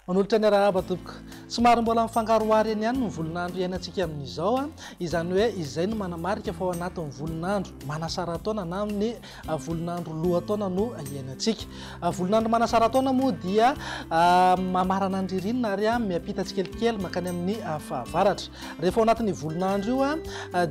Manolotra ny arahaba tompoko. Somary mbola mifankaroary eny ihany ny volonandro iainantsika amin'izao izany hoe izay no manamarika fa ao anatin'ny volonandro manasarataona na amin'ny volonandro lohataona no iainantsika. Volonandro manasarataona moa dia mamarana ny ririnina ary miampita tsikelikely makany amin'ny fahavaratra. Rehefa ao anatin'ny volonandro io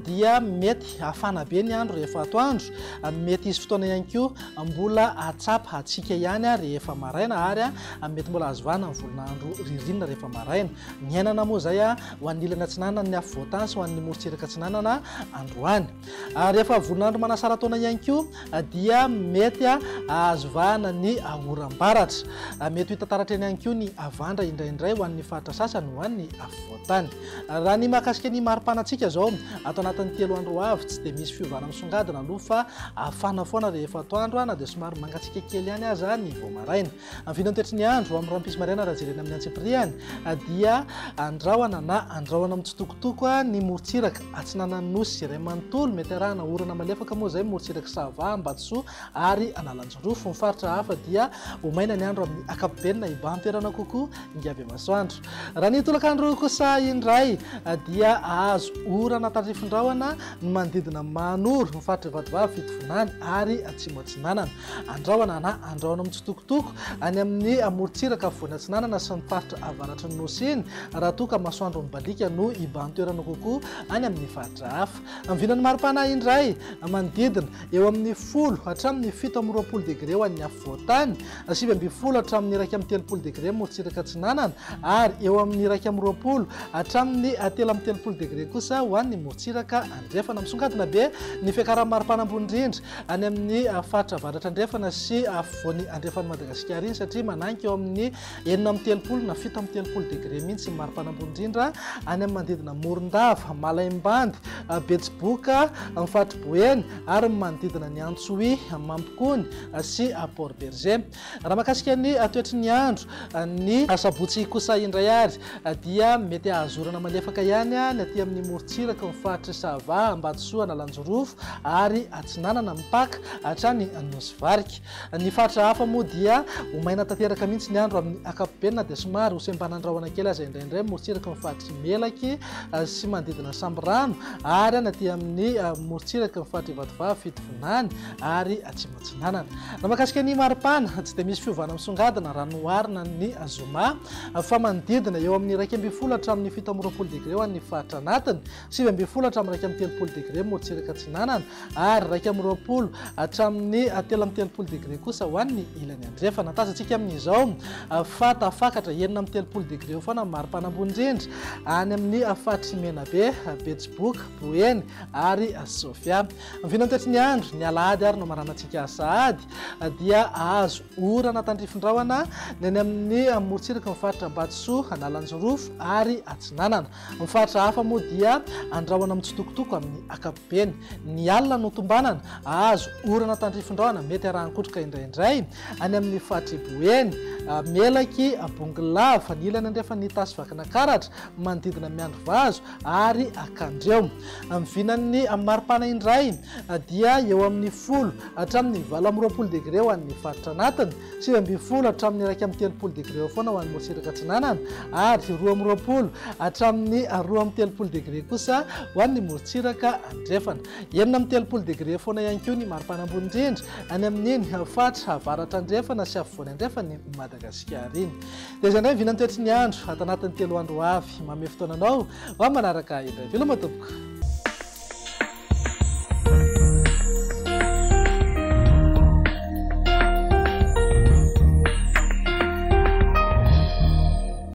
dia mety hafana be ny andro rehefa atoandro, mety isy fotoana ihany koa mbola atsapa atsika ihany rehefa maraina ary mety mbola azovana ny volonandro ririnina rehefa maraina. Ny ainana moa zay ho an'ny ilana atsinanana ny afovoatansy ho an'ny morotsiraka atsinanana androany. Rehefa volonandro manasarataona ihany koa dia mety azovana ny oram-baratra. Mety ho hitantaratra eny ihany koa ny avandra indraindray ho an'ny faritra sasany ho an'ny afovoatany. Raha ny mahakasika ny maripanatsika zao ato anatin'ny 3 andro avy tsy dia misy fiovana misongadina aloha fa afana foana rehefa atoandro na dia somary mangatsika kely ihany aza ny vao maraina. Amin'ny toetry ny andro amin'ny rampisy maraina raha jerena amin'ny antsipriany dia andrahoana na andrahoana mitsitokotoko ny morotsiraka atsinanan'ny nosy iray manontolo mety arahana orana malefaka moa zay morotsiraka sava Ambatsoa ary Analanjorofo. Ny faritra hafa dia omaina ny andro amin'ny akapobenina ibahan-toerana kokoa ingavy masoandro. Raha ny tolakandro kosa indray dia azo orana tandrifindrahoana ny manodidina Manoro ny faritra Ivatovavy Fitovinany ary Atsimo Atsinanana. Andrahoana na andrahoana mitsitokotoko any amin'ny morotsiraka afovoany atsinanana sy ny faritra avaratra ny nosy iny raha toa ka masoandro mibalika no ibahan-toerana kokoa any amin'ny faritra hafa. Amin'ny vinan'ny maripana indray manodidina eo amin'ny 10 hatramin'ny 7 degré ho an'ny afovoatany, 9 hatramin'ny 1 degré morotsiraka atsinanana ary eo amin'ny 1 hatramin'ny 3 degré kosa ho an'ny morotsiraka andrefana. Misongadina be ny fiakaran'ny maripana ambony indrindra any amin'ny faritra avaratra andrefana sy afovoany andrefan'ny Madagasikara iny satria mananika eo amin'ny 9 na 7 degré mihitsy maripana ambony indrindra any amin'ny manodidina Morondava, Malaimbandy, Betsiboka, amin'ny faritra Boeny ary manodidina ny Antsohy, Mampikony sy Port Berger. Raha mahakasika ny toetry ny andro ny sabotsy kosa indray ary dia mety ahazorana malefaka ihany ny aty amin'ny morotsiraka ny faritra Sava, Ambatsoa, Analanjorofo ary Atsinanana mipaka hatrany Nosy-Varika. Ny faritra hafa moa dia omaina tanteraka mihitsy ny andro amin'ny akapobenina dia somary hosembanandrahoana kely aza indraindray morotsiraka ny faritra Melaky sy manodidina Samborano ary anaty amin'ny morotsiraka ny faritra Ivatovavy Fitovinany ary Atsimo Atsinanana. Raha mahakasika ny maripana tsy dia misy fiovana misongadina raha noharina ny Zoma fa manodidina eo amin'ny 12 hatramin'ny 17 degré ho an'ny faritra anatiny, 12 hatramin'ny 13 degré morotsiraka atsinanana ary 20 hatramin'ny 13 degré kosa ho an'ny ilany andrefana. Tazantsika amin'izao fa tafakatra 9 degré eo foana maripana ambony indrindra any amin'ny faritra Menabe, Betsiboka, Boeny ary Sofia. Amin'ny toetry ny andro ny alahady ary no maranantsika sahady dia azo orana tandrifindrahoana ny amin'ny morotsiraka ny faritra Ambatsoa, Analanjorofo ary Atsinanana. Ny faritra hafa moa dia andrahoana mitsitokotoko amin'ny akapobeny. Ny alina no tombanana azo orana tandrifindrahoana mety arahankotroka indraindray any amin'ny faritra Boeny, Melaky, Bongolava, ny ilany andrefa ny tasy vakana karatra manodidina Miandro Vazo ary Akandreo. Amin'ny vinan'ny maripana indray dia eo amin'ny 10 hatramin'ny 20 degré ho an'ny faritra anatiny, 20 hatramin'ny 13 degré eo foana ho an'ny morotsiraka atsinanana ary 20 hatramin'ny 13 degré kosa ho an'ny morotsiraka andrefana. 13 degré foana ihany koa ny maripana ambony indrindra any amin'iny faritra avaratra andrefana sy afovoany andrefany Madagasikara iny. Dia izay indray vinan'ny toetry ny andro ato anatin'ny 3 andro avy. Manome fotoananao ho manaraka indray. Veloma tompoko.